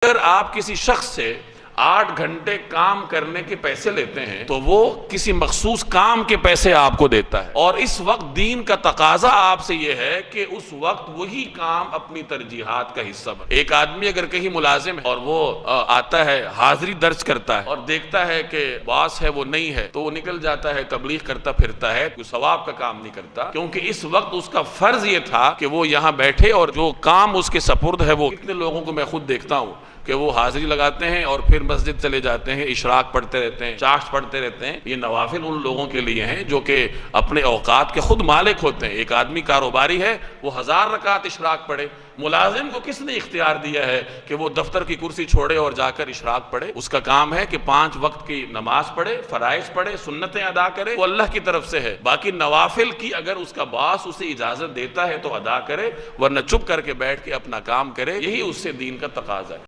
अगर आप किसी शख्स से 8 घंटे काम करने के पैसे लेते हैं तो वो किसी मखसूस काम के पैसे आपको देता है, और इस वक्त दीन का तकाजा आपसे ये है कि उस वक्त वही काम अपनी तरजीहात का हिस्सा बने। एक आदमी अगर कहीं मुलाजिम है और वो आता है, हाजिरी दर्ज करता है और देखता है कि बॉस है वो नहीं है, तो वो निकल जाता है, तबलीग करता फिरता है, कोई सवाब का काम नहीं करता, क्योंकि इस वक्त उसका फर्ज ये था कि वो यहाँ बैठे और जो काम उसके सपुर्द है वो। कितने लोगों को मैं खुद देखता हूँ कि वो हाजिरी लगाते हैं और फिर मस्जिद चले जाते हैं, इशराक पढ़ते रहते हैं, चाश्त पढ़ते रहते हैं। ये नवाफिल उन लोगों के लिए हैं जो कि अपने औकात के खुद मालिक होते हैं। एक आदमी कारोबारी है, वो 1000 रकात इशराक पढ़े। मुलाजिम को किसने इख्तियार दिया है कि वो दफ्तर की कुर्सी छोड़े और जाकर इशराक पढ़े? उसका काम है कि 5 वक्त की नमाज पढ़े, फराइज पढ़े, सुन्नतें अदा करे, वो अल्लाह की तरफ से है। बाकी नवाफिल की अगर उसका बॉस उसे इजाजत देता है तो अदा करे, वरना चुप करके बैठ के अपना काम करे। यही उससे दीन का तकाजा है।